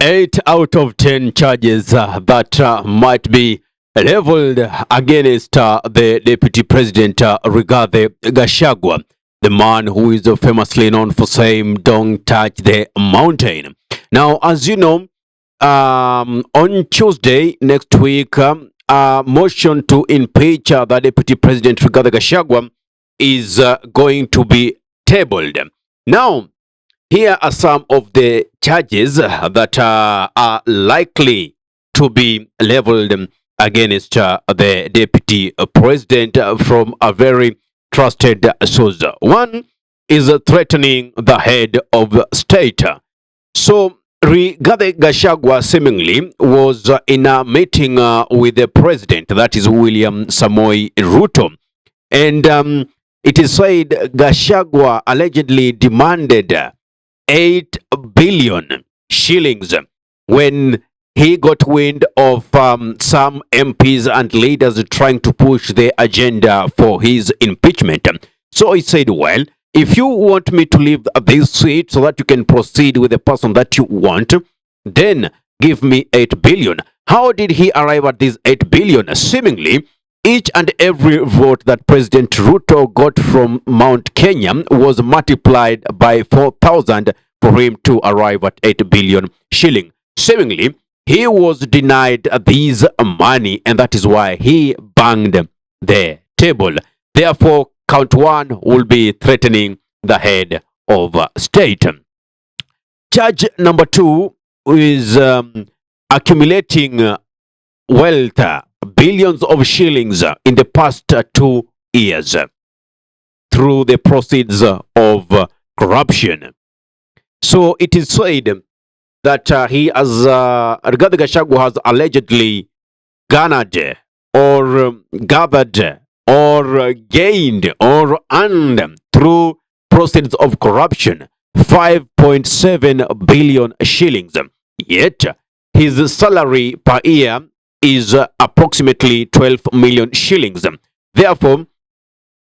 8 out of 10 charges that might be leveled against the Deputy President Rigathi Gachagua, the man who is famously known for saying, "Don't touch the mountain." Now, as you know, on Tuesday next week, a motion to impeach the Deputy President Rigathi Gachagua is going to be tabled. Now, here are some of the charges that are likely to be leveled against the Deputy President from a very trusted source. One is threatening the head of state. So, Rigathi Gachagua seemingly was in a meeting with the president, that is William Samoei Ruto, and it is said Gachagua allegedly demanded 8 billion shillings when he got wind of some MPs and leaders trying to push the agenda for his impeachment. So he said, well, if you want me to leave this seat so that you can proceed with the person that you want, then give me 8 billion. How did he arrive at this 8 billion? Seemingly, each and every vote that President Ruto got from Mount Kenya was multiplied by 4,000 for him to arrive at 8 billion shilling. Seemingly, he was denied this money, and that is why he banged the table. Therefore, count one will be threatening the head of state. Charge number two is accumulating wealth, billions of shillings in the past 2 years through the proceeds of corruption. So it is said that Rigathi Gachagua has allegedly garnered or gathered or gained or earned through proceeds of corruption 5.7 billion shillings. Yet his salary per year is approximately 12 million shillings. Therefore,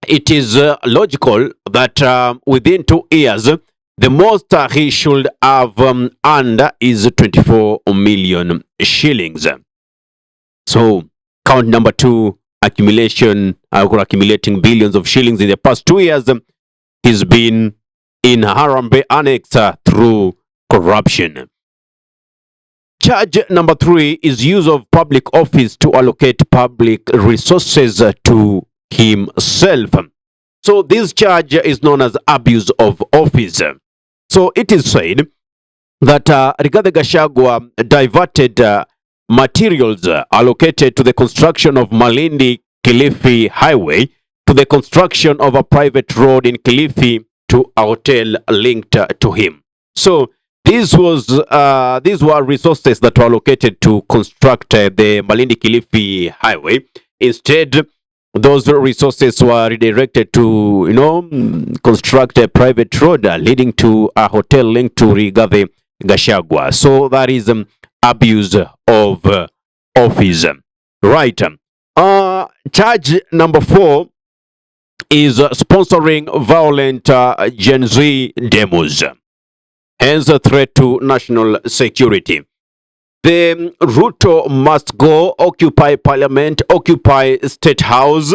it is logical that within 2 years, the most he should have earned is 24 million shillings. So, count number two, accumulating billions of shillings in the past 2 years. He's been in Harambee Annex through corruption. Charge number three is use of public office to allocate public resources to himself. So this charge is known as abuse of office. So it is said that Rigathi Gachagua diverted materials allocated to the construction of Malindi Kilifi Highway to the construction of a private road in Kilifi to a hotel linked to him. So these were resources that were allocated to construct the Malindi Kilifi Highway. Instead, those resources were redirected to, construct a private road leading to a hotel linked to Rigathi Gachagua. So that is abuse of office. Right. Charge number four is sponsoring violent Gen Z demos, hence a threat to national security. The Ruto must go, occupy parliament, occupy state house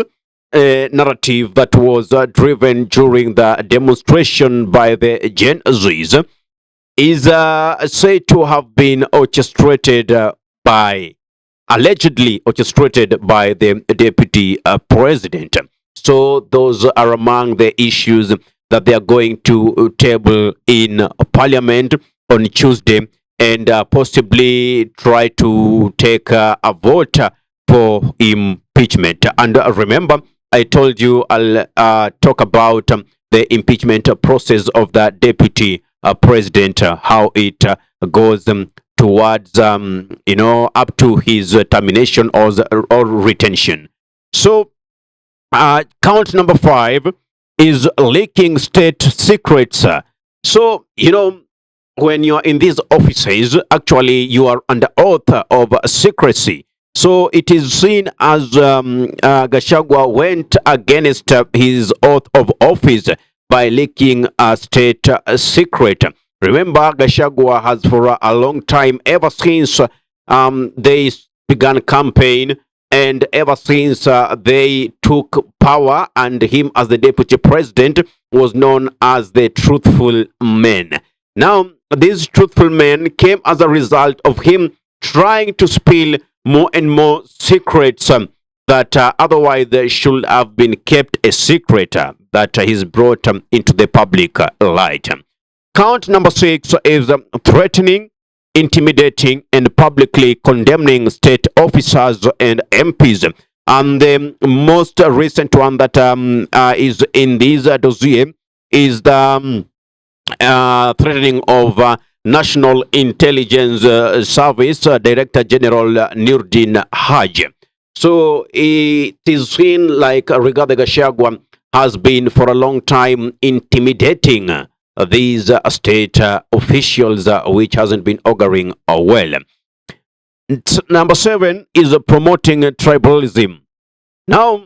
narrative that was driven during the demonstration by the Gen Zs is said to have been allegedly orchestrated by the deputy president. So those are among the issues that they are going to table in parliament on Tuesday, and possibly try to take a vote for impeachment. And remember, I told you I'll talk about the impeachment process of the deputy president, how it goes towards, up to his termination or retention. So, count number five is leaking state secrets. So, when you are in these offices, actually you are under oath of secrecy. So it is seen as Gachagua went against his oath of office by leaking a state secret. Remember, Gachagua has for a long time, ever since they began campaign, and ever since they took power, and him as the deputy president was known as the truthful man. Now, this truthful man came as a result of him trying to spill more and more secrets that otherwise should have been kept a secret that he's brought into the public light. Count number 6 is threatening, intimidating, and publicly condemning state officers and MPs. And the most recent one that is in this dossier is the threatening of National Intelligence Service Director General Nurdin Haj. So it is seen like Rigathi Gachagua has been for a long time intimidating these state officials, which hasn't been auguring well. Number 7 is promoting tribalism. Now,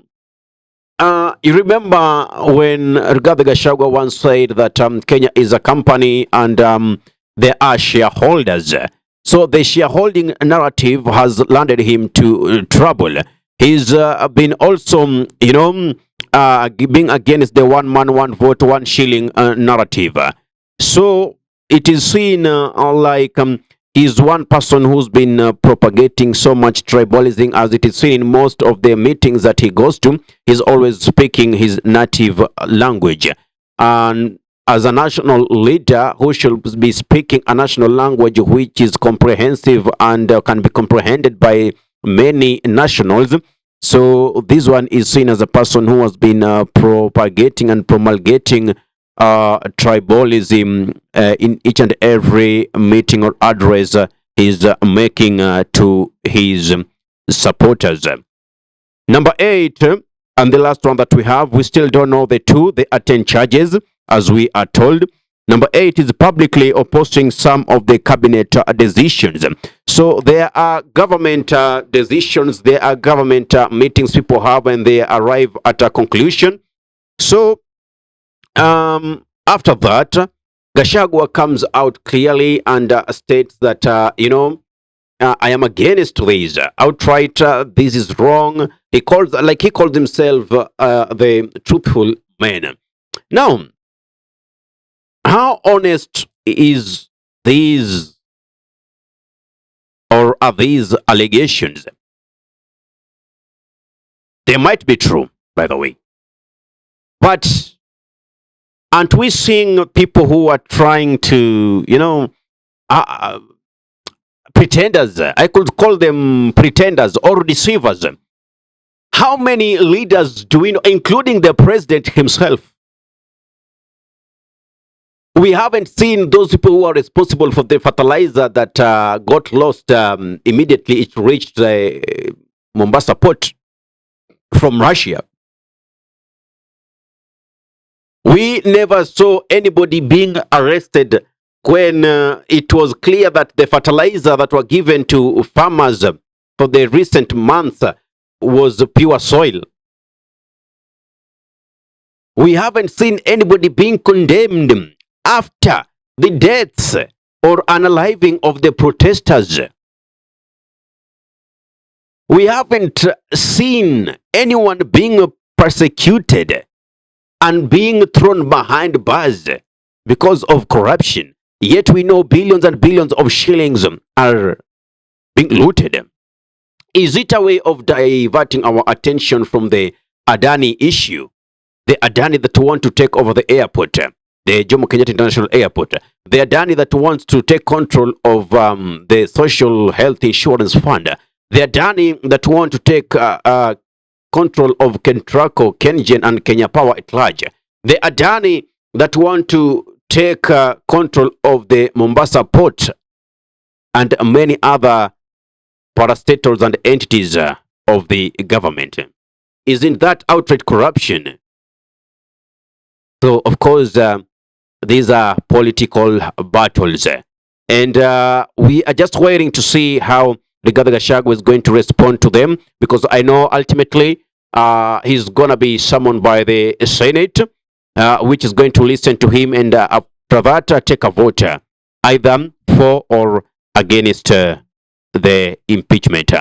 you remember when Rigathi Gachagua once said that Kenya is a company and there are shareholders. So the shareholding narrative has landed him to trouble. He's been also, being against the one man, one vote, one shilling narrative. So it is seen like he's one person who's been propagating so much tribalism, as it is seen in most of the meetings that he goes to. He's always speaking his native language. And as a national leader who should be speaking a national language which is comprehensive and can be comprehended by many nationals, so this one is seen as a person who has been propagating and promulgating tribalism in each and every meeting or address he's making to his supporters. Number 8, and the last one that we have, we still don't know the two. There are 10 charges, as we are told. Number 8 is publicly opposing some of the cabinet decisions. So there are government decisions, there are government meetings people have, and they arrive at a conclusion. So after that, Gachagua comes out clearly and states that, I am against this. Outright, this is wrong. He calls himself the truthful man. Now, how honest is these, or are these allegations? They might be true, by the way. But aren't we seeing people who are trying to, pretenders? I could call them pretenders or deceivers. How many leaders do we know, including the president himself? We haven't seen those people who are responsible for the fertilizer that got lost immediately it reached Mombasa port from Russia. We never saw anybody being arrested when it was clear that the fertilizer that were given to farmers for the recent months was pure soil. We haven't seen anybody being condemned after the deaths or unaliving of the protesters. We haven't seen anyone being persecuted and being thrown behind bars because of corruption. Yet we know billions and billions of shillings are being looted. Is it a way of diverting our attention from the Adani issue? The Adani that want to take over the airport, the Jomo Kenyatta International Airport. The Adani that wants to take control of the Social Health Insurance Fund. The Adani that want to take control of Kentraco, Kengen, and Kenya Power at large. The Adani that want to take control of the Mombasa port and many other parastatals and entities of the government. Isn't that outright corruption? So, of course, these are political battles. And we are just waiting to see how Rigathi Gachagua is going to respond to them, because I know ultimately he's going to be summoned by the Senate, which is going to listen to him, and after that take a vote either for or against the impeachment.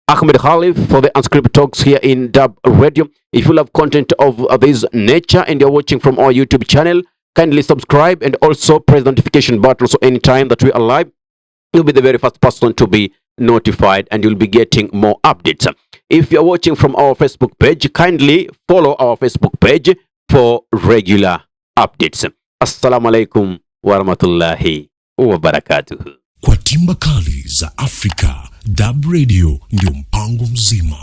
Ahmed Khalif for the Unscripted Talks here in Dub Radio. If you love content of this nature and you're watching from our YouTube channel, kindly subscribe and also press the notification button so anytime that we are live, you'll be the very first person to be notified and you'll be getting more updates. If you're watching from our Facebook page, kindly follow our Facebook page for regular updates. Assalamu alaikum warahmatullahi wabarakatuh. Kwa timba kali za Afrika, Dub Radio ndio mpango mzima.